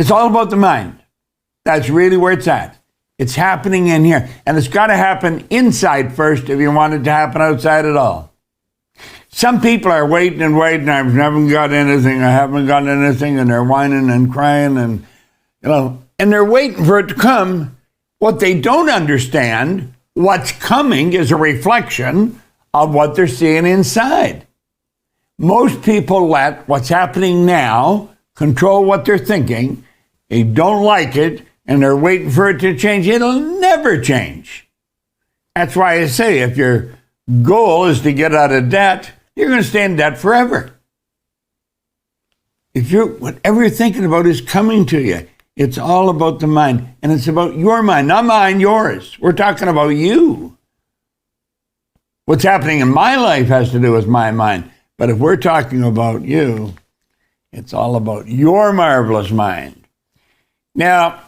It's all about the mind. That's really where it's at. It's happening in here. And it's got to happen inside first if you want it to happen outside at all. Some people are waiting and waiting. I haven't got anything. And they're whining and crying and, and they're waiting for it to come. What they don't understand, what's coming is a reflection of what they're seeing inside. Most people let what's happening now control what they're thinking. They don't like it, and they're waiting for it to change. It'll never change. That's why I say if your goal is to get out of debt, you're going to stay in debt forever. Whatever you're thinking about is coming to you. It's all about the mind, and it's about your mind, not mine, yours. We're talking about you. What's happening in my life has to do with my mind, but if we're talking about you, it's all about your marvelous mind. Now,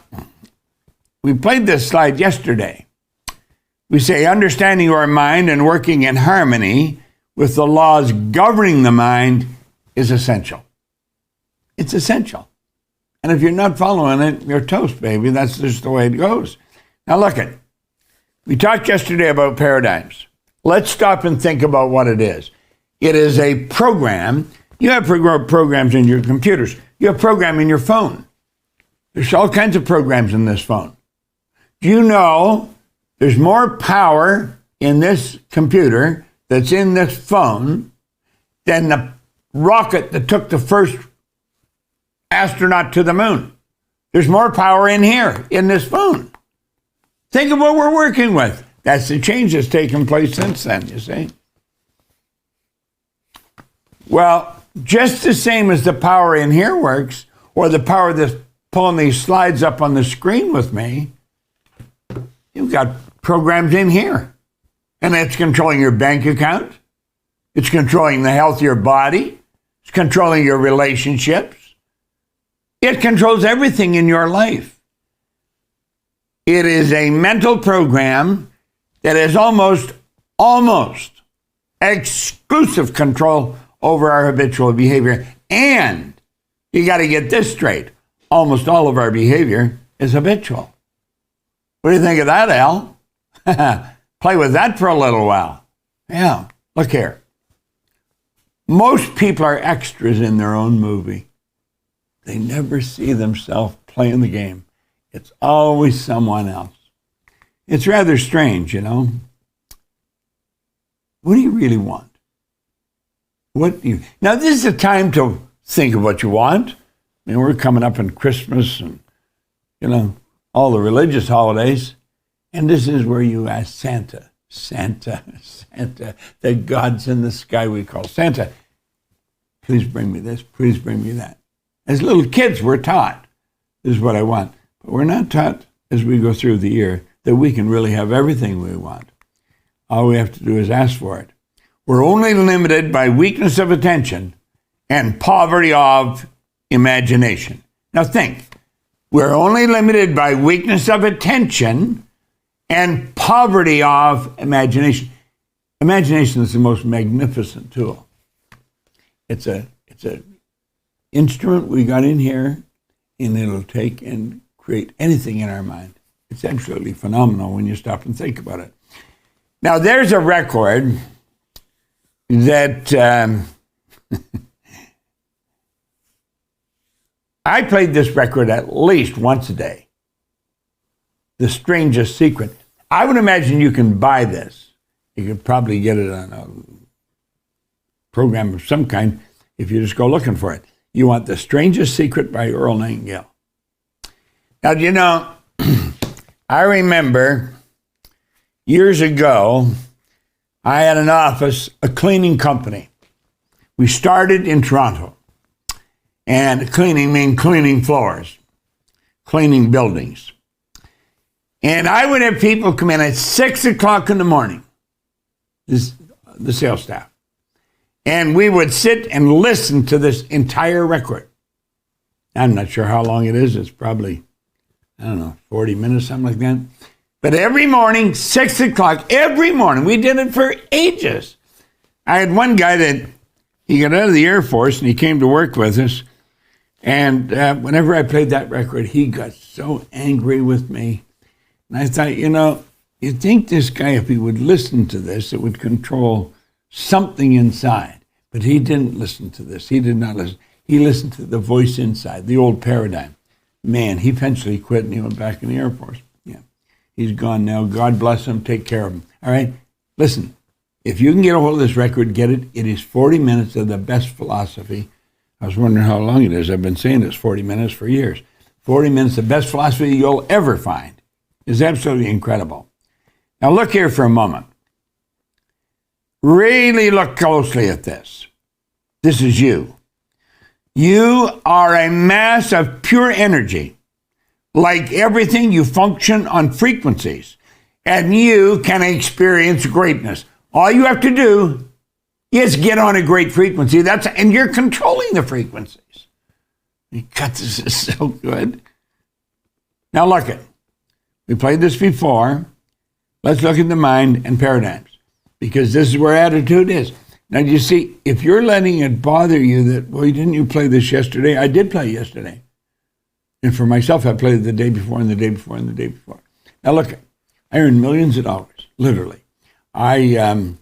we played this slide yesterday. We say understanding your mind and working in harmony with the laws governing the mind is essential. It's essential. And if you're not following it, you're toast, baby. That's just the way it goes. Now look it. We talked yesterday about paradigms. Let's stop and think about what it is. It is a program. You have programs in your computers. You have a program in your phone. There's all kinds of programs in this phone. Do you know there's more power in this computer that's in this phone than the rocket that took the first astronaut to the moon? There's more power in here, in this phone. Think of what we're working with. That's the change that's taken place since then, you see. Well, just the same as the power in here works, or the power that's pulling these slides up on the screen with me, you've got programs in here. And it's controlling your bank account. It's controlling the health of your body. It's controlling your relationships. It controls everything in your life. It is a mental program that has almost exclusive control over our habitual behavior. And you got to get this straight. Almost all of our behavior is habitual. What do you think of that, Al? Play with that for a little while. Yeah, look here. Most people are extras in their own movie. They never see themselves playing the game. It's always someone else. It's rather strange, What do you really want? Now, this is a time to think of what you want. We're coming up on Christmas and, all the religious holidays. And this is where you ask Santa, the gods in the sky we call Santa, please bring me this, please bring me that. As little kids, we're taught, this is what I want. But we're not taught as we go through the year that we can really have everything we want. All we have to do is ask for it. We're only limited by weakness of attention and poverty of imagination. Now think, we're only limited by weakness of attention and poverty of imagination. Imagination is the most magnificent tool. It's a instrument we got in here, and it'll take and create anything in our mind. It's absolutely phenomenal when you stop and think about it. Now, there's a record that I played this record at least once a day. The Strangest Secret. I would imagine you can buy this. You could probably get it on a program of some kind if you just go looking for it. You want The Strangest Secret by Earl Nightingale. Now, I remember years ago, I had an office, a cleaning company. We started in Toronto. And cleaning means cleaning floors, cleaning buildings. And I would have people come in at 6 o'clock in the morning, the sales staff. And we would sit and listen to this entire record. I'm not sure how long it is. It's probably, 40 minutes, something like that. But every morning, 6 o'clock, every morning, we did it for ages. I had one guy that he got out of the Air Force and he came to work with us. And whenever I played that record, he got so angry with me. And I thought, you'd think this guy, if he would listen to this, it would control something inside. But he didn't listen to this. He did not listen. He listened to the voice inside, the old paradigm. Man, he eventually quit and he went back in the Air Force. Yeah, he's gone now. God bless him. Take care of him. All right? Listen, if you can get a hold of this record, get it. It is 40 minutes of the best philosophy. I was wondering how long it is. I've been saying it's 40 minutes for years. 40 minutes, the best philosophy you'll ever find. Is absolutely incredible. Now look here for a moment. Really look closely at this. This is you. You are a mass of pure energy. Like everything, you function on frequencies, and you can experience greatness. All you have to do is get on a great frequency. And you're controlling the frequencies. God, this is so good. Now look it. We played this before. Let's look at the mind and paradigms, because this is where attitude is. Now, you see, if you're letting it bother you that, well, didn't you play this yesterday? I did play yesterday. And for myself, I played the day before and the day before and the day before. Now, look, I earned millions of dollars, literally. I'm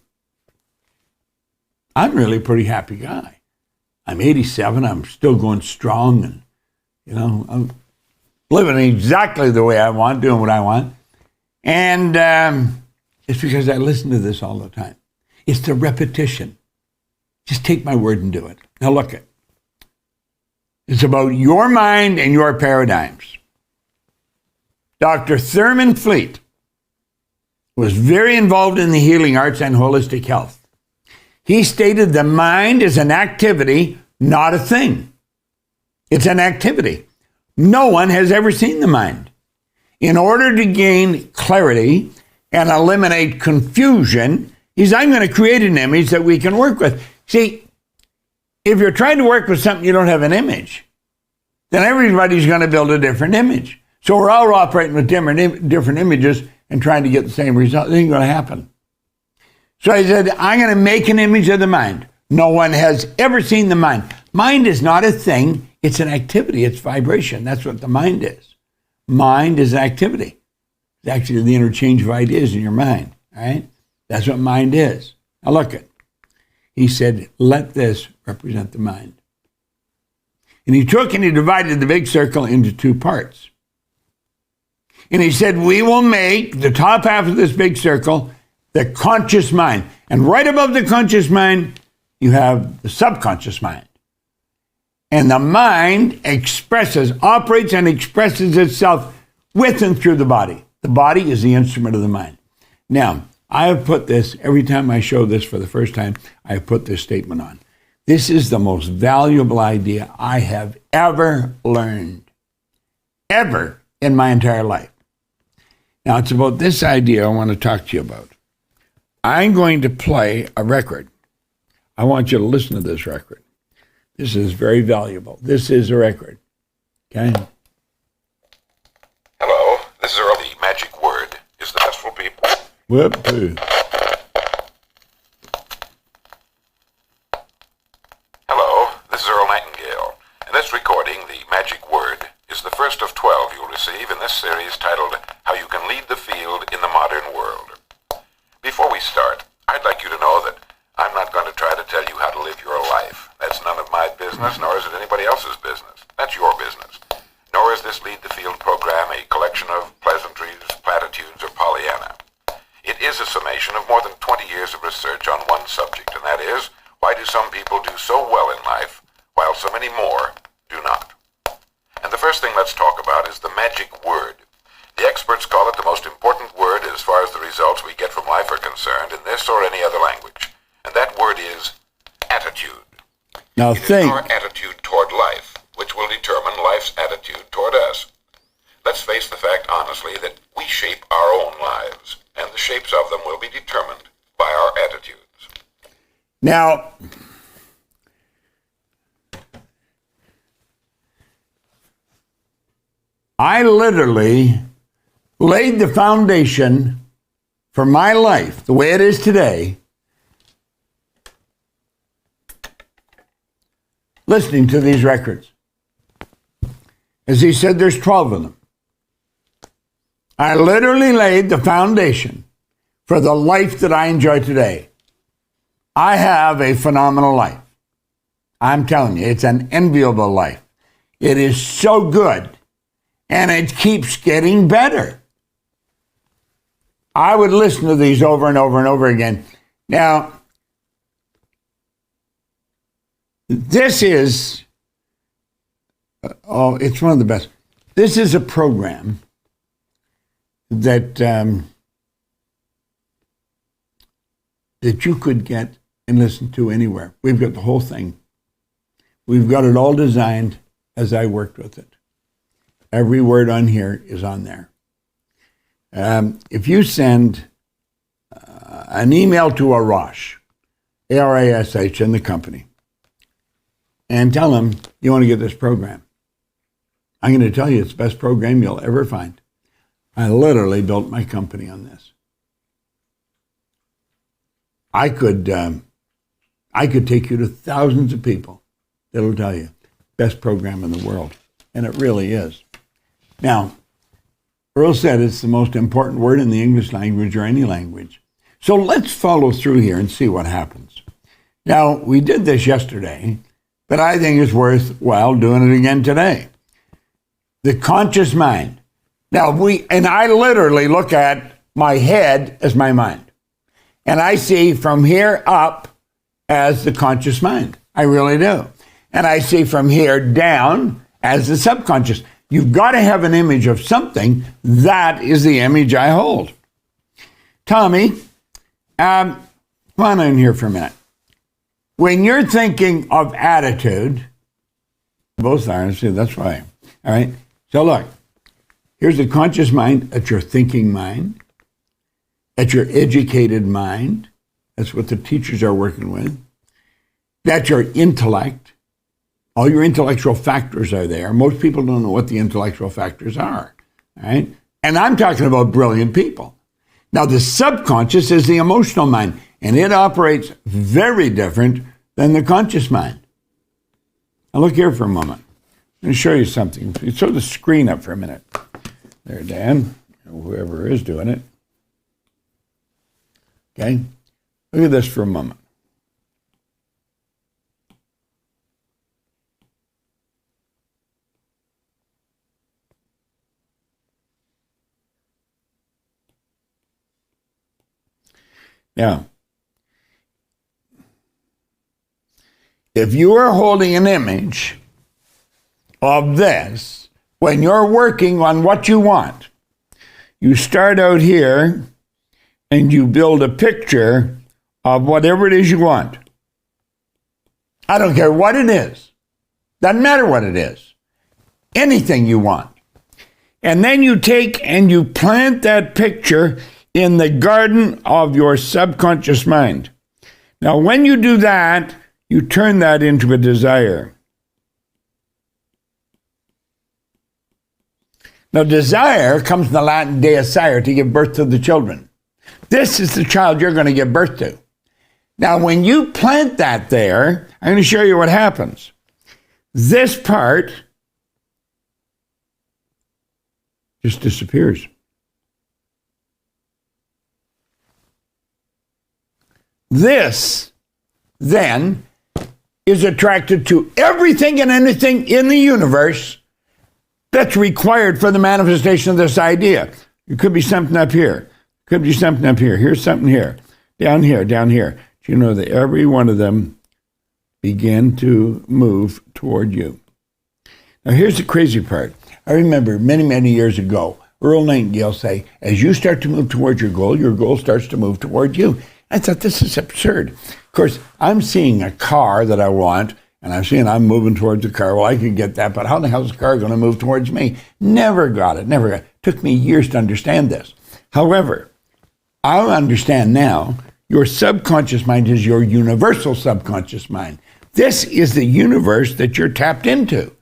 really a pretty happy guy. I'm 87. I'm still going strong. And, I'm living exactly the way I want, doing what I want. And it's because I listen to this all the time. It's the repetition. Just take my word and do it. Now look it. It's about your mind and your paradigms. Dr. Thurman Fleet was very involved in the healing arts and holistic health. He stated the mind is an activity, not a thing. It's an activity. No one has ever seen the mind. In order to gain clarity and eliminate confusion, I'm going to create an image that we can work with. See, if you're trying to work with something you don't have an image, then everybody's going to build a different image. So we're all operating with different images and trying to get the same result. It ain't going to happen. So I said, I'm going to make an image of the mind. No one has ever seen the mind. Mind is not a thing. It's an activity. It's vibration. That's what the mind is. Mind is activity. It's actually the interchange of ideas in your mind. All right? That's what mind is. Now look it. He said, let this represent the mind. And he took and he divided the big circle into two parts. And he said, we will make the top half of this big circle the conscious mind. And right above the conscious mind, you have the subconscious mind. And the mind operates and expresses itself with and through the body. The body is the instrument of the mind. Now, I have put this, every time I show this for the first time, I have put this statement on. This is the most valuable idea I have ever learned, ever in my entire life. Now, it's about this idea I want to talk to you about. I'm going to play a record. I want you to listen to this record. This is very valuable. This is a record. Okay? Hello, this is Earl. The magic word is the best for people. Whoop-hoo. Hello, this is Earl Nightingale. In this recording, the magic word is the first of 12 you'll receive in this series titled How You Can Lead the Field in the Modern World. Before we start, I'd like you to know that I'm not going to try to tell you how to live your life. That's none of my business, nor is it anybody else's business. That's your business. Nor is this Lead the Field program a collection of pleasantries, platitudes, or Pollyanna. It is a summation of more than 20 years of research on one subject, and that is, why do some people do so well in life, while so many more do not? And the first thing let's talk about is the magic word. The experts call it the most important word as far as the results we get from life are concerned in this or any other language. And that word is attitude. Now it is our attitude toward life, which will determine life's attitude toward us. Let's face the fact honestly that we shape our own lives, and the shapes of them will be determined by our attitudes. Now, I literally laid the foundation for my life, the way it is today, listening to these records. As he said, there's 12 of them. I literally laid the foundation for the life that I enjoy today. I have a phenomenal life. I'm telling you, it's an enviable life. It is so good, and it keeps getting better. I would listen to these over and over and over again. Now, this is, it's one of the best. This is a program that that you could get and listen to anywhere. We've got the whole thing. We've got it all designed as I worked with it. Every word on here is on there. If you send an email to Arash, A-R-A-S-H, in the company, and tell them you want to get this program, I'm going to tell you it's the best program you'll ever find. I literally built my company on this. I could take you to thousands of people that'll tell you best program in the world, and it really is. Now, Earl said it's the most important word in the English language or any language. So let's follow through here and see what happens. Now, we did this yesterday, but I think it's worthwhile doing it again today. The conscious mind. Now, I literally look at my head as my mind. And I see from here up as the conscious mind. I really do. And I see from here down as the subconscious. You've got to have an image of something. That is the image I hold. Tommy, come on in here for a minute. When you're thinking of attitude, both are, see, that's why. All right. So look, here's the conscious mind. That's your thinking mind. That's your educated mind. That's what the teachers are working with. That's your intellect. All your intellectual factors are there. Most people don't know what the intellectual factors are. All right? And I'm talking about brilliant people. Now, the subconscious is the emotional mind, and it operates very different than the conscious mind. Now, look here for a moment. I'm going to show you something. Throw the screen up for a minute. There, Dan, whoever is doing it. Okay? Look at this for a moment. Now, if you are holding an image of this, when you're working on what you want, you start out here and you build a picture of whatever it is you want. I don't care what it is. Doesn't matter what it is. Anything you want. And then you take and you plant that picture in the garden of your subconscious mind. Now, when you do that, you turn that into a desire. Now, desire comes from the Latin deicere, to give birth to the children. This is the child you're going to give birth to. Now, when you plant that there, I'm going to show you what happens. This part just disappears. This, then, is attracted to everything and anything in the universe that's required for the manifestation of this idea. It could be something up here. Could be something up here. Here's something here. Down here, down here. Do you know that every one of them begin to move toward you? Now, here's the crazy part. I remember many, many years ago, Earl Nightingale say, as you start to move towards your goal starts to move toward you. I thought, this is absurd. Of course, I'm seeing a car that I want, and I'm moving towards the car. Well, I could get that, but how the hell is the car going to move towards me? Never got it. Took me years to understand this. However, I understand now, your subconscious mind is your universal subconscious mind. This is the universe that you're tapped into.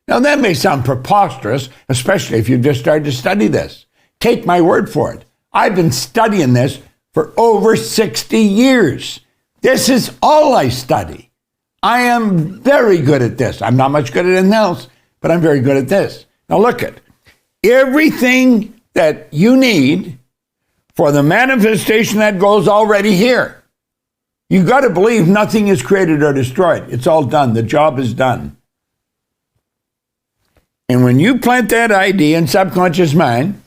Now, that may sound preposterous, especially if you've just started to study this. Take my word for it. I've been studying this for over 60 years. This is all I study. I am very good at this. I'm not much good at anything else, but I'm very good at this. Now look at everything that you need for the manifestation that goes already here. You got to believe nothing is created or destroyed. It's all done. The job is done. And when you plant that idea in subconscious mind,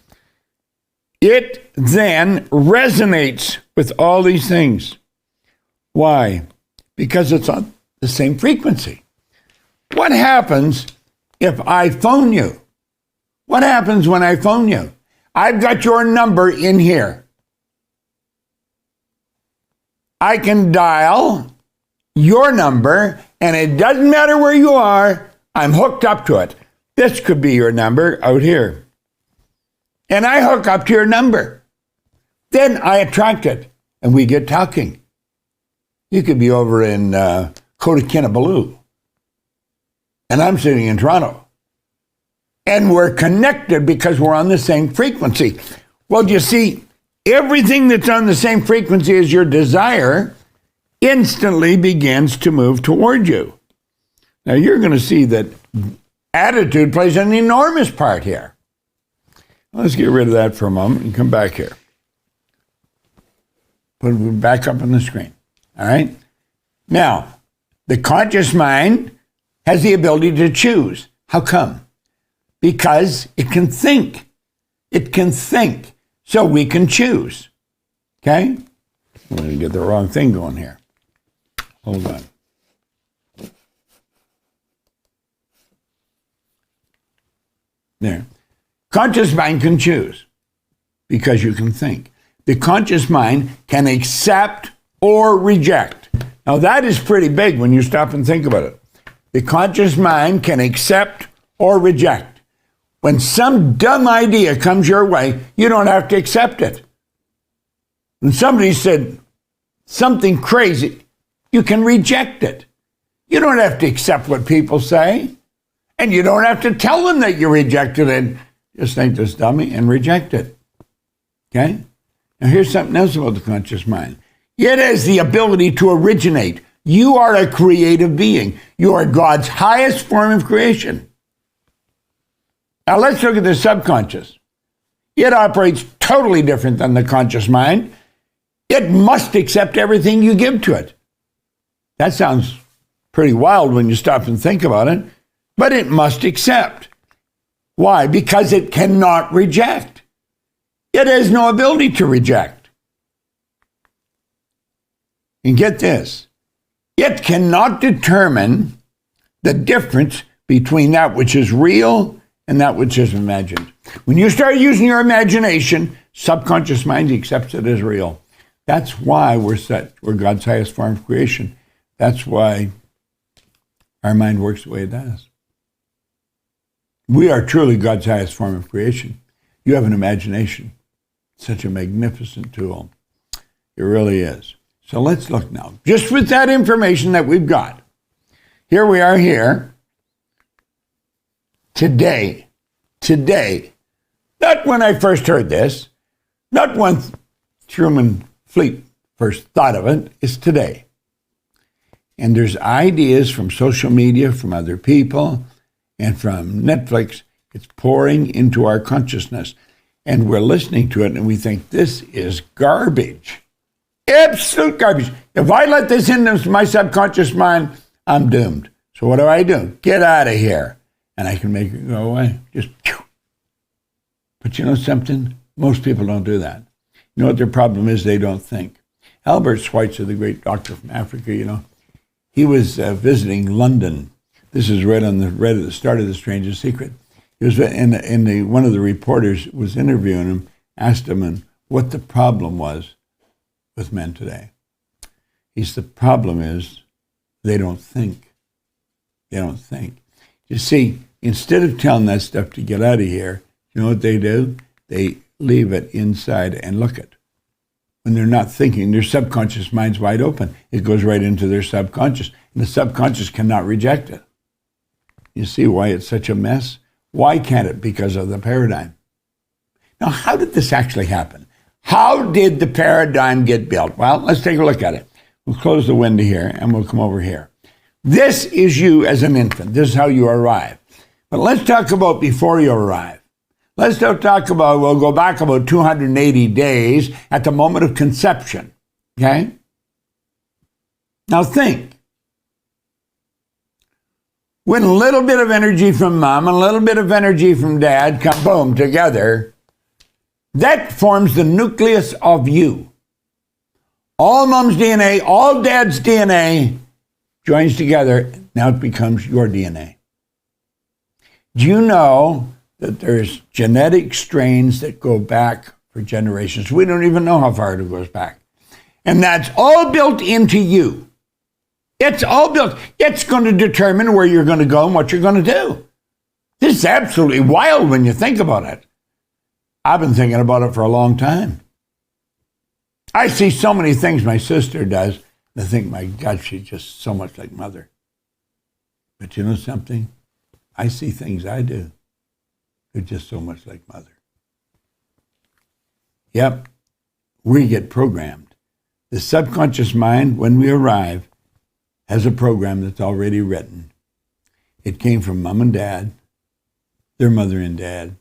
it then resonates with all these things. Why? Because it's on the same frequency. What happens if I phone you? What happens when I phone you? I've got your number in here. I can dial your number, and it doesn't matter where you are, I'm hooked up to it. This could be your number out here. And I hook up to your number. Then I attract it, and we get talking. You could be over in Kootakinnabaloo, and I'm sitting in Toronto. And we're connected because we're on the same frequency. Well, you see, everything that's on the same frequency as your desire instantly begins to move toward you. Now, you're going to see that attitude plays an enormous part here. Let's get rid of that for a moment and come back here. Put it back up on the screen. All right? Now, the conscious mind has the ability to choose. How come? Because it can think. It can think. So we can choose. Okay? I'm going to get the wrong thing going here. Hold on. There. Conscious mind can choose because you can think. The conscious mind can accept or reject. Now that is pretty big when you stop and think about it. The conscious mind can accept or reject. When some dumb idea comes your way, you don't have to accept it. When somebody said something crazy, you can reject it. You don't have to accept what people say. And you don't have to tell them that you rejected it. Just think this dummy and reject it. Okay? Now here's something else about the conscious mind. It has the ability to originate. You are a creative being. You are God's highest form of creation. Now let's look at the subconscious. It operates totally different than the conscious mind. It must accept everything you give to it. That sounds pretty wild when you stop and think about it, but it must accept. Why? Because it cannot reject. It has no ability to reject. And get this, it cannot determine the difference between that which is real and that which is imagined. When you start using your imagination, subconscious mind accepts it as real. That's why we're God's highest form of creation. That's why our mind works the way it does. We are truly God's highest form of creation. You have an imagination. Such a magnificent tool. It really is. So let's look now. Just with that information that we've got. Here we are here. Today. Not when I first heard this. Not when Truman Fleet first thought of it. It's today. And there's ideas from social media, from other people, and from Netflix. It's pouring into our consciousness. And we're listening to it and we think this is garbage. Absolute garbage. If I let this into my subconscious mind, I'm doomed. So what do? Get out of here. And I can make it go away. Just, but you know something? Most people don't do that. You know what their problem is? They don't think. Albert Schweitzer, the great doctor from Africa, he was visiting London. This is right at the start of The Strangest Secret. He was one of the reporters was interviewing him, asked him what the problem was with men today. The problem is they don't think. They don't think. You see, instead of telling that stuff to get out of here, you know what they do? They leave it inside and look it. When they're not thinking, their subconscious mind's wide open. It goes right into their subconscious, and the subconscious cannot reject it. You see why it's such a mess? Why can't it? Because of the paradigm. Now, how did this actually happen? How did the paradigm get built? Well, let's take a look at it. We'll close the window here, and we'll come over here. This is you as an infant. This is how you arrive. But let's talk about before you arrive. Let's talk about, we'll go back about 280 days at the moment of conception. Okay? Now think. When a little bit of energy from mom and a little bit of energy from dad come, boom, together, that forms the nucleus of you. All mom's DNA, all dad's DNA joins together. Now it becomes your DNA. Do you know that there's genetic strains that go back for generations? We don't even know how far it goes back. And that's all built into you. It's all built. It's going to determine where you're going to go and what you're going to do. This is absolutely wild when you think about it. I've been thinking about it for a long time. I see so many things my sister does, and I think, my God, she's just so much like mother. But you know something? I see things I do. They're just so much like mother. Yep, we get programmed. The subconscious mind, when we arrive, has a program that's already written. It came from mom and dad, their mother and dad,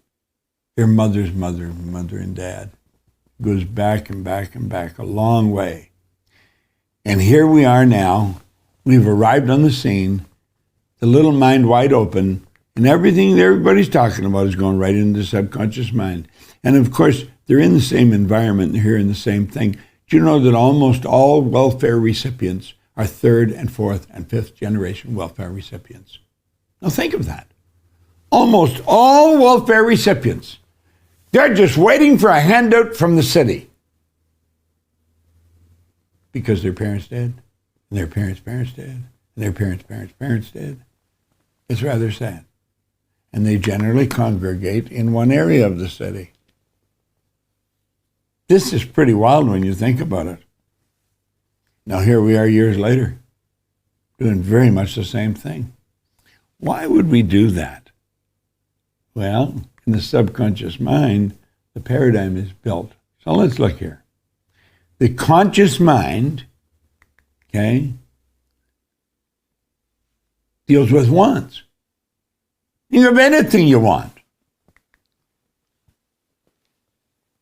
their mother's mother, mother and dad. It goes back and back and back a long way. And here we are now. We've arrived on the scene, the little mind wide open, and everything that everybody's talking about is going right into the subconscious mind. And of course, they're in the same environment, they're hearing the same thing. Do you know that almost all welfare recipients are third and fourth and fifth generation welfare recipients? Now think of that. Almost all welfare recipients, they're just waiting for a handout from the city. Because their parents did, and their parents' parents did, and their parents' parents' parents did. It's rather sad. And they generally congregate in one area of the city. This is pretty wild when you think about it. Now here we are years later, doing very much the same thing. Why would we do that? Well, in the subconscious mind, the paradigm is built. So let's look here. The conscious mind, okay, deals with wants. You have anything you want.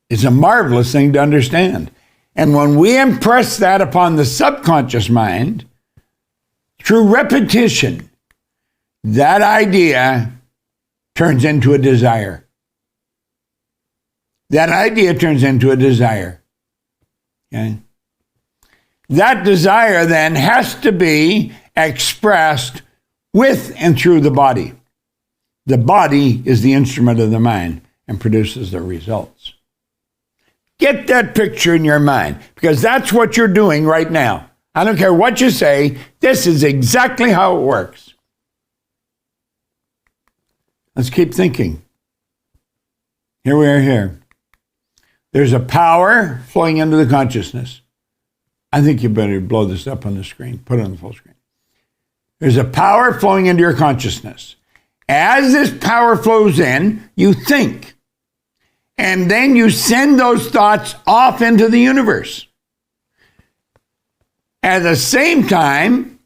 It's a marvelous thing to understand. And when we impress that upon the subconscious mind, through repetition, that idea turns into a desire. That idea turns into a desire. Okay? That desire then has to be expressed with and through the body. The body is the instrument of the mind and produces the results. Get that picture in your mind, because that's what you're doing right now. I don't care what you say, this is exactly how it works. Let's keep thinking. Here we are here. There's a power flowing into the consciousness. I think you better blow this up on the screen. Put it on the full screen. There's a power flowing into your consciousness. As this power flows in, you think. And then you send those thoughts off into the universe. At the same time,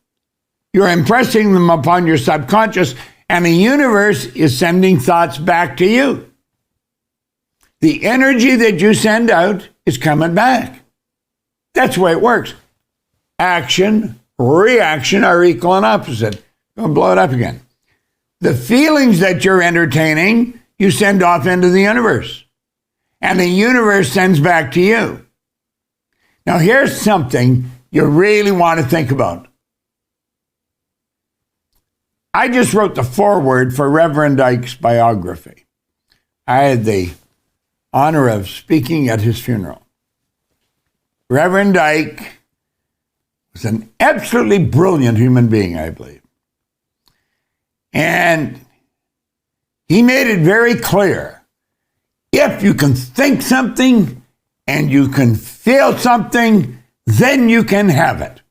you're impressing them upon your subconscious, and the universe is sending thoughts back to you. The energy that you send out is coming back. That's the way it works. Action, reaction are equal and opposite. Go blow it up again. The feelings that you're entertaining, you send off into the universe. And the universe sends back to you. Now here's something you really want to think about. I just wrote the foreword for Reverend Ike's biography. I had the honor of speaking at his funeral. Reverend Ike was an absolutely brilliant human being, I believe. And he made it very clear, if you can think something and you can feel something, then you can have it.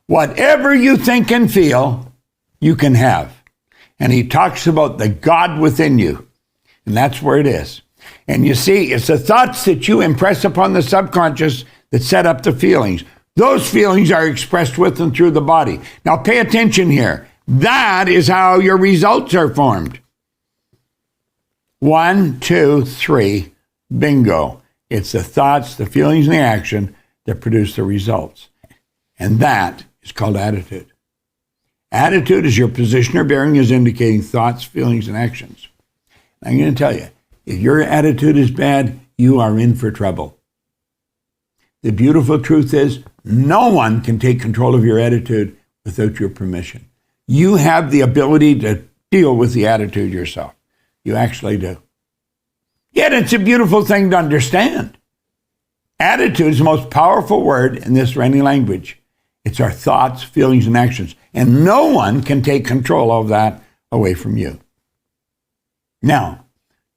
Whatever you think and feel, you can have. And he talks about the God within you. And that's where it is. And you see, it's the thoughts that you impress upon the subconscious that set up the feelings. Those feelings are expressed with and through the body. Now pay attention here. That is how your results are formed. 1, 2, 3, bingo. It's the thoughts, the feelings, and the action that produce the results. And that is called attitude. Attitude is your position or bearing is indicating thoughts, feelings, and actions. I'm going to tell you, if your attitude is bad, you are in for trouble. The beautiful truth is, no one can take control of your attitude without your permission. You have the ability to deal with the attitude yourself. You actually do. Yet it's a beautiful thing to understand. Attitude is the most powerful word in this reigning language. It's our thoughts, feelings, and actions. And no one can take control of that away from you. Now,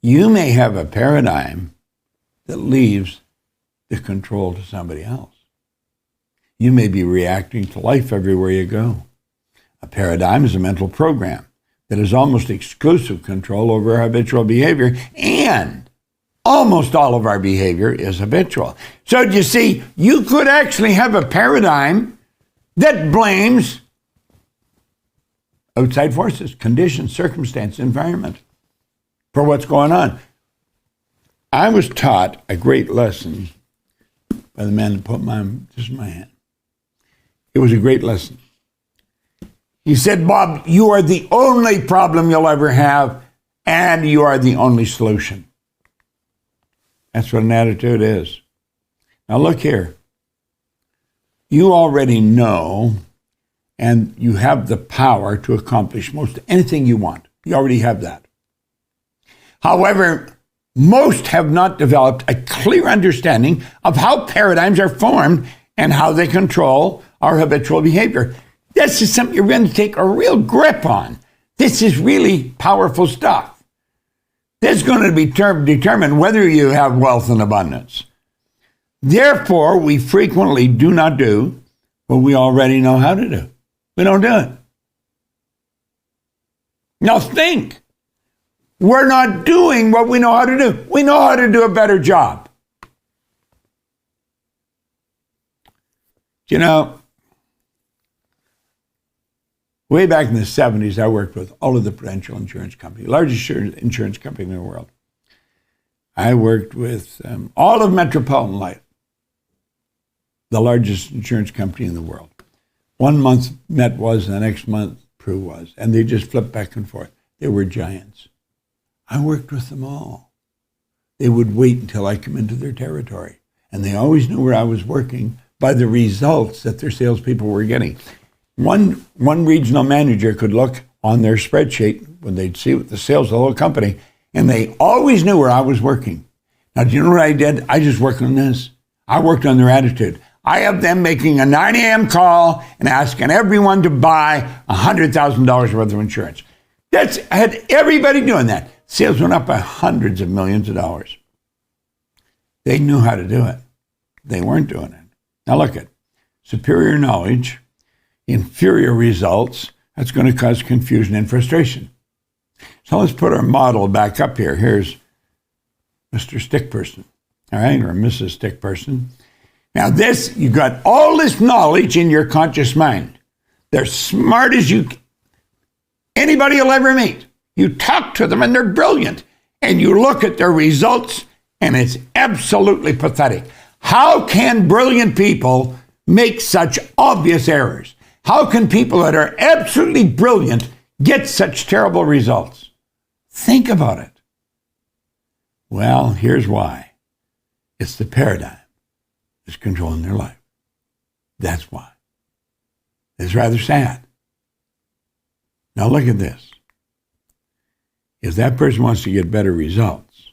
you may have a paradigm that leaves the control to somebody else. You may be reacting to life everywhere you go. A paradigm is a mental program that has almost exclusive control over our habitual behavior, and almost all of our behavior is habitual. So you see, you could actually have a paradigm that blames outside forces, conditions, circumstance, environment for what's going on. I was taught a great lesson by the man that put this in my hand. It was a great lesson. He said, Bob, you are the only problem you'll ever have, and you are the only solution. That's what an attitude is. Now look here. You already know, and you have the power to accomplish most anything you want. You already have that. However, most have not developed a clear understanding of how paradigms are formed and how they control our habitual behavior. This is something you're going to take a real grip on. This is really powerful stuff. This is going to be determine whether you have wealth and abundance. Therefore, we frequently do not do what we already know how to do. We don't do it. Now think. We're not doing what we know how to do. We know how to do a better job. You know, way back in the 70s, I worked with all of the Prudential Insurance Company, largest insurance company in the world. I worked with all of Metropolitan Life, the largest insurance company in the world. 1 month Met was, and the next month Pru was, and they just flipped back and forth. They were giants. I worked with them all. They would wait until I come into their territory, and they always knew where I was working by the results that their salespeople were getting. One regional manager could look on their spreadsheet when they'd see the sales of the whole company, and they always knew where I was working. Now, do you know what I did? I just worked on this. I worked on their attitude. I have them making a 9 a.m. call and asking everyone to buy $100,000 worth of insurance. I had everybody doing that. Sales went up by hundreds of millions of dollars. They knew how to do it. They weren't doing it. Now look at superior knowledge, inferior results. That's going to cause confusion and frustration. So let's put our model back up here. Here's Mr. Stick Person, all right, or Mrs. Stick Person. Now this, you got all this knowledge in your conscious mind. They're smart as anybody you'll ever meet. You talk to them and they're brilliant. And you look at their results and it's absolutely pathetic. How can brilliant people make such obvious errors? How can people that are absolutely brilliant get such terrible results? Think about it. Well, here's why. It's the paradigm that's controlling their life. That's why. It's rather sad. Now look at this. If that person wants to get better results,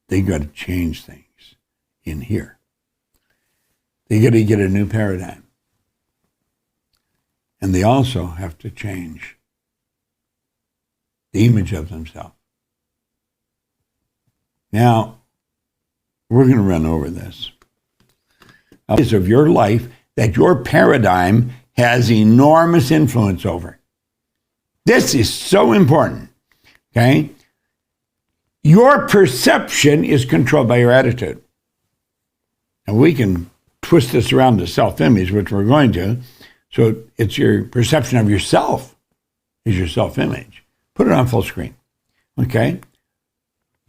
they got to change things in here. They got to get a new paradigm. And they also have to change the image of themselves. Now, we're going to run over this. Of your life that your paradigm has enormous influence over. This is so important, okay? Your perception is controlled by your attitude. And we can twist this around to self-image, which we're going to. So it's your perception of yourself is your self-image. Put it on full screen, okay?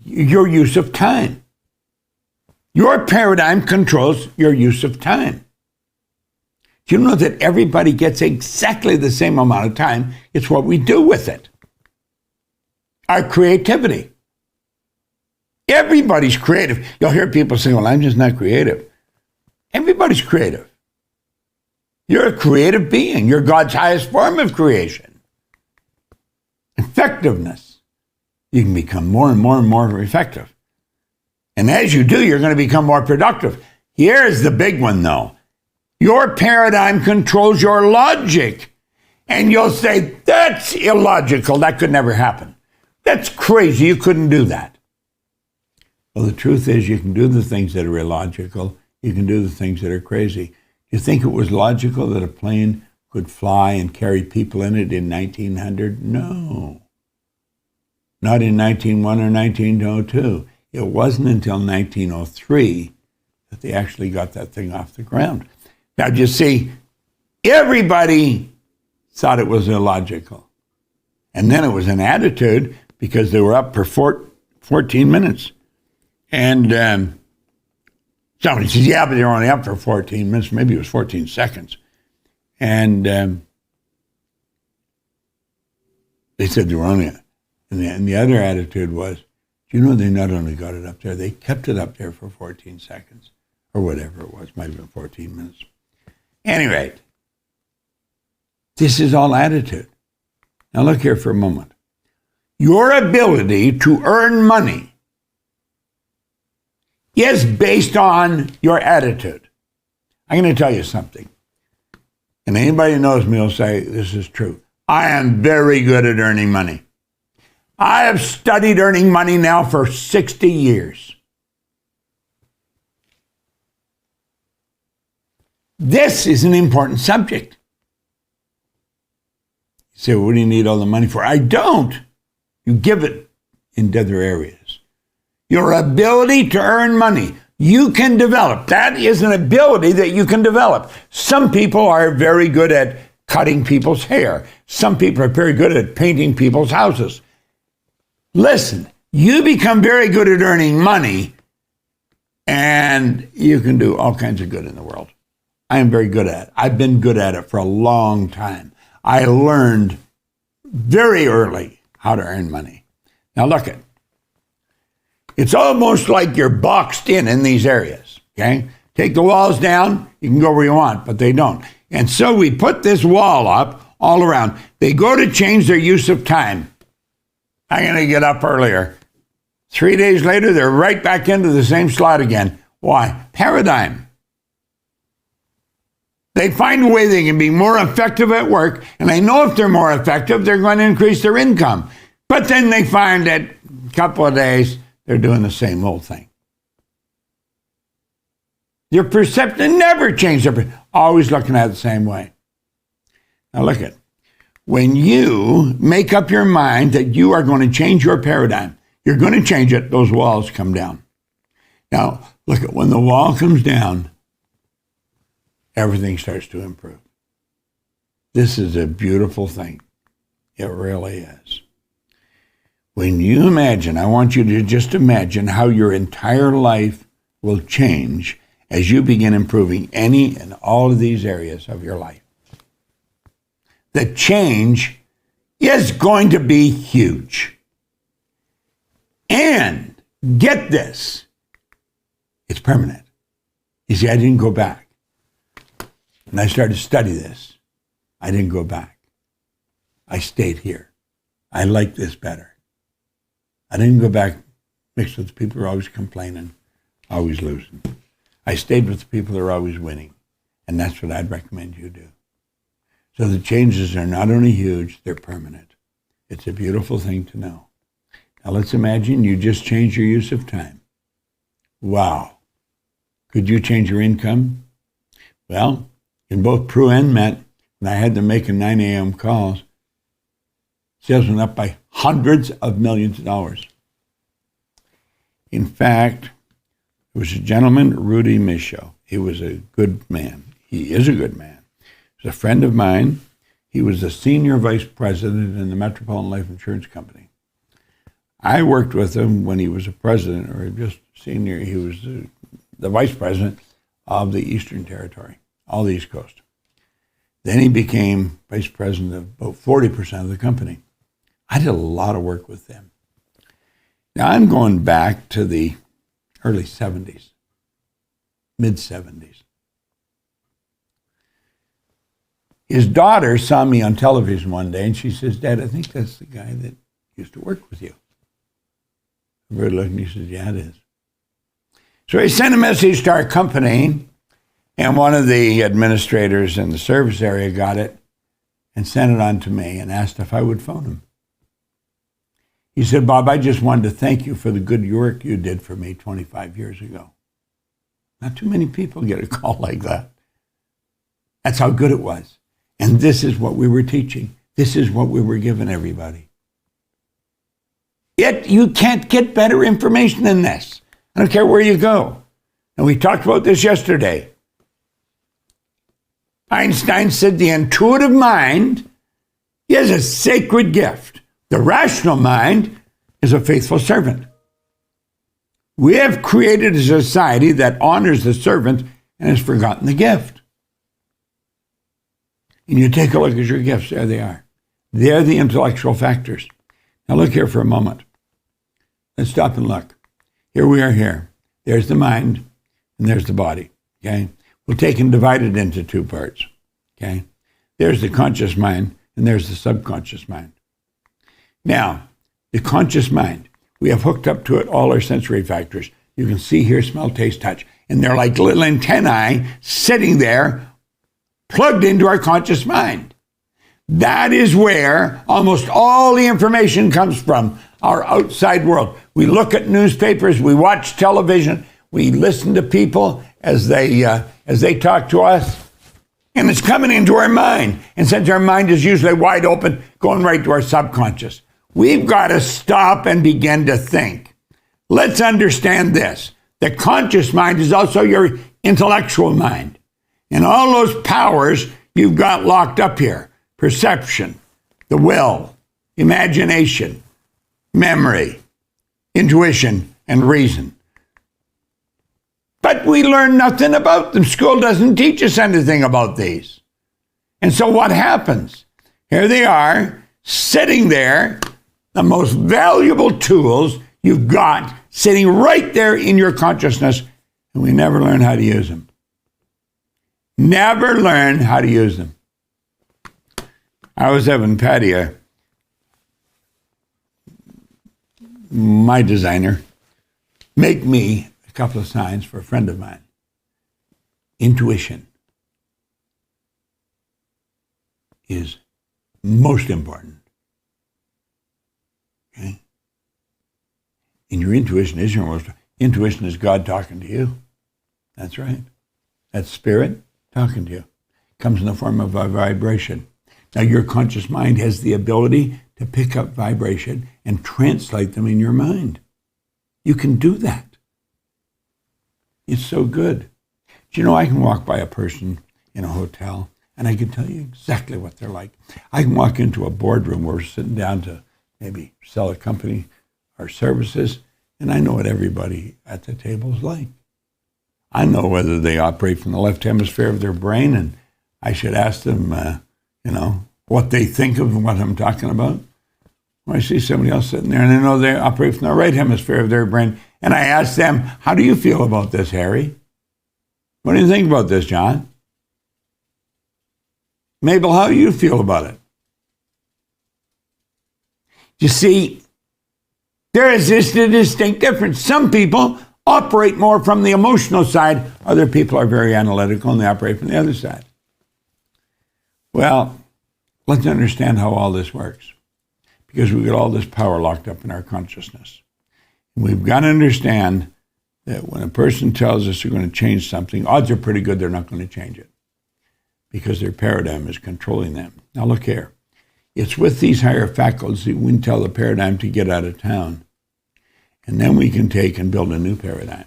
your use of time. Your paradigm controls your use of time. Do you know that everybody gets exactly the same amount of time? It's what we do with it. Our creativity. Everybody's creative. You'll hear people say, well, I'm just not creative. Everybody's creative. You're a creative being. You're God's highest form of creation. Effectiveness. You can become more and more and more effective. And as you do, you're going to become more productive. Here's the big one, though. Your paradigm controls your logic. And you'll say, that's illogical. That could never happen. That's crazy. You couldn't do that. Well, the truth is you can do the things that are illogical. You can do the things that are crazy. You think it was logical that a plane could fly and carry people in it in 1900? No. Not in 1901 or 1902. It wasn't until 1903 that they actually got that thing off the ground. Now, you see, everybody thought it was illogical. And then it was an attitude because they were up for 14 minutes. And somebody says, yeah, but they were only up for 14 minutes. Maybe it was 14 seconds. And they said they were only, and the other attitude was, do you know they not only got it up there, they kept it up there for 14 seconds or whatever it was, might have been 14 minutes. Anyway, this is all attitude. Now look here for a moment. Your ability to earn money is based on your attitude. I'm going to tell you something. And anybody who knows me will say, this is true. I am very good at earning money. I have studied earning money now for 60 years. This is an important subject. You say, well, what do you need all the money for? I don't. You give it in other areas. Your ability to earn money, you can develop. That is an ability that you can develop. Some people are very good at cutting people's hair. Some people are very good at painting people's houses. Listen, you become very good at earning money, and you can do all kinds of good in the world. I am very good at it. I've been good at it for a long time. I learned very early how to earn money. Now look at, it's almost like you're boxed in these areas, okay? Take the walls down, you can go where you want, but they don't. And so we put this wall up all around. They go to change their use of time. I'm going to get up earlier. 3 days later, they're right back into the same slot again. Why? Paradigm. They find a way they can be more effective at work, and they know if they're more effective, they're going to increase their income. But then they find that a couple of days, they're doing the same old thing. Your perception never changes. Always looking at it the same way. Now look at, when you make up your mind that you are going to change your paradigm, you're going to change it, those walls come down. Now, look at, when the wall comes down, everything starts to improve. This is a beautiful thing. It really is. When you imagine, I want you to just imagine how your entire life will change as you begin improving any and all of these areas of your life. The change is going to be huge. And get this, it's permanent. You see, I didn't go back. When I started to study this, I didn't go back. I stayed here. I like this better. I didn't go back mixed with the people who are always complaining, always losing. I stayed with the people who are always winning. And that's what I'd recommend you do. So the changes are not only huge, they're permanent. It's a beautiful thing to know. Now let's imagine you just change your use of time. Wow. Could you change your income? Well, in both Prue and Met, when I had them making 9 a.m. calls, sales went up by hundreds of millions of dollars. In fact, there was a gentleman, Rudy Michaud. He was a good man. He is a good man. He was a friend of mine. He was the senior vice president in the Metropolitan Life Insurance Company. I worked with him when he was a president, or just senior. He was the vice president of the Eastern Territory, all the East Coast. Then he became vice president of about 40% of the company. I did a lot of work with them. Now I'm going back to the early 70s, mid 70s. His daughter saw me on television one day and she says, "Dad, I think that's the guy that used to work with you." I very looked and he says, "Yeah, it is." So he sent a message to our company, and one of the administrators in the service area got it and sent it on to me and asked if I would phone him. He said, "Bob, I just wanted to thank you for the good work you did for me 25 years ago." Not too many people get a call like that. That's how good it was. And this is what we were teaching. This is what we were giving everybody. You can't get better information than this. I don't care where you go. And we talked about this yesterday. Einstein said the intuitive mind is a sacred gift. The rational mind is a faithful servant. We have created a society that honors the servant and has forgotten the gift. And you take a look at your gifts, there they are. They're the intellectual factors. Now look here for a moment. Let's stop and look. Here we are here. There's the mind and there's the body, okay? We'll take and divide it into two parts, okay? There's the conscious mind and there's the subconscious mind. Now, the conscious mind, we have hooked up to it all our sensory factors. You can see, hear, smell, taste, touch. And they're like little antennae sitting there plugged into our conscious mind. That is where almost all the information comes from, our outside world. We look at newspapers, we watch television, we listen to people as they talk to us, and it's coming into our mind. And since our mind is usually wide open, going right to our subconscious, we've got to stop and begin to think. Let's understand this. The conscious mind is also your intellectual mind. And all those powers you've got locked up here: perception, the will, imagination, memory, intuition, and reason. But we learn nothing about them. School doesn't teach us anything about these. And so what happens? Here they are, sitting there, the most valuable tools you've got, sitting right there in your consciousness, and we never learn how to use them. Never learn how to use them. I was having Patty, my designer, make me a couple of signs for a friend of mine. Intuition is most important. Okay? And your intuition is your most. Intuition is God talking to you. That's right. That's spirit talking to you. Comes in the form of a vibration. Now, your conscious mind has the ability to pick up vibration and translate them in your mind. You can do that. It's so good. Do you know, I can walk by a person in a hotel and I can tell you exactly what they're like. I can walk into a boardroom where we're sitting down to maybe sell a company our services, and I know what everybody at the table is like. I know whether they operate from the left hemisphere of their brain, and I should ask them, what they think of what I'm talking about. Or I see somebody else sitting there, and I know they operate from the right hemisphere of their brain, and I ask them, "How do you feel about this, Harry? What do you think about this, John? Mabel, how do you feel about it?" You see, there is this distinct difference. Some people operate more from the emotional side. Other people are very analytical and they operate from the other side. Well, let's understand how all this works, because we've got all this power locked up in our consciousness. And we've got to understand that when a person tells us they're going to change something, odds are pretty good they're not going to change it, because their paradigm is controlling them. Now look here. It's with these higher faculties that we can tell the paradigm to get out of town. And then we can take and build a new paradigm.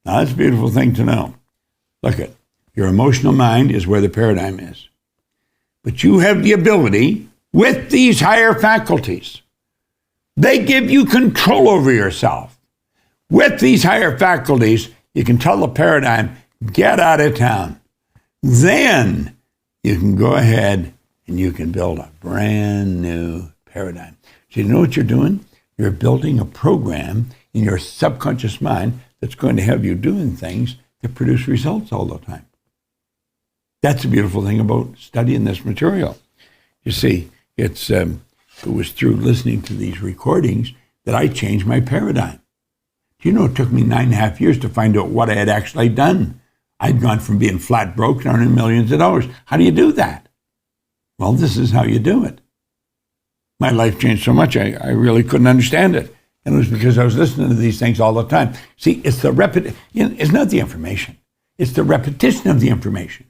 Now that's a beautiful thing to know. Look at, your emotional mind is where the paradigm is. But you have the ability, with these higher faculties, They give you control over yourself. With these higher faculties, you can tell the paradigm, get out of town. Then you can go ahead and you can build a brand new paradigm. So you know what you're doing? You're building a program in your subconscious mind that's going to have you doing things that produce results all the time. That's the beautiful thing about studying this material. You see, it was through listening to these recordings that I changed my paradigm. Do you know it took me 9.5 years to find out what I had actually done? I'd gone from being flat broke to earning millions of dollars. How do you do that? Well, this is how you do it. My life changed so much, I really couldn't understand it. And it was because I was listening to these things all the time. See, it's it's not the information. It's the repetition of the information.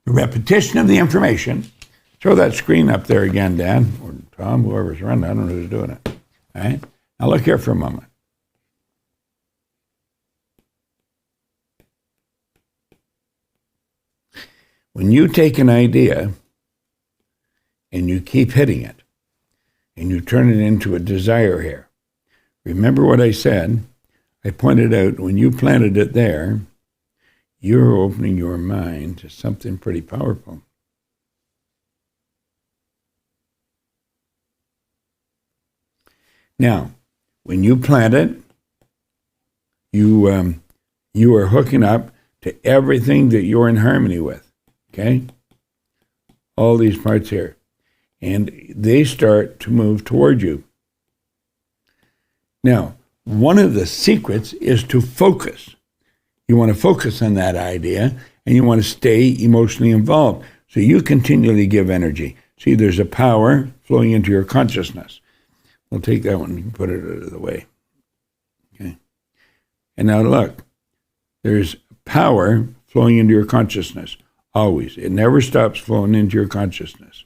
The repetition of the information. Throw that screen up there again, Dan, or Tom, whoever's running. I don't know who's doing it. All right? Now look here for a moment. When you take an idea and you keep hitting it, and you turn it into a desire here, remember what I said? I pointed out when you planted it there, you're opening your mind to something pretty powerful. Now, when you plant it, you are hooking up to everything that you're in harmony with, okay? All these parts here. And they start to move toward you. Now, one of the secrets is to focus. You want to focus on that idea, and you want to stay emotionally involved. So you continually give energy. See, there's a power flowing into your consciousness. We'll take that one and put it out of the way. Okay. And now look, there's power flowing into your consciousness. Always. It never stops flowing into your consciousness.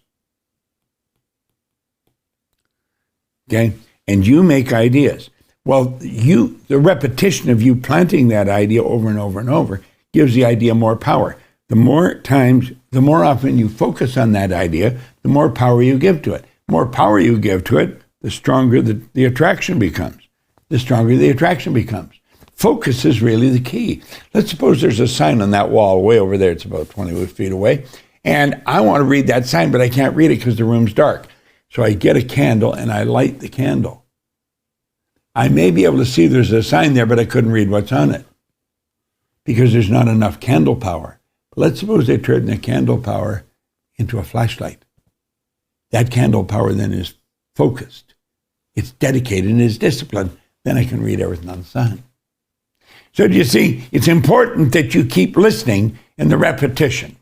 Okay? And you make ideas. Well, the repetition of you planting that idea over and over and over gives the idea more power. The more often you focus on that idea, the more power you give to it. The more power you give to it, the stronger the attraction becomes. The stronger the attraction becomes. Focus is really the key. Let's suppose there's a sign on that wall way over there. It's about 20 feet away. And I want to read that sign, but I can't read it because the room's dark. So I get a candle and I light the candle. I may be able to see there's a sign there, but I couldn't read what's on it because there's not enough candle power. But let's suppose they turn the candle power into a flashlight. That candle power then is focused. It's dedicated and is disciplined. Then I can read everything on the sign. So do you see, it's important that you keep listening in the repetition.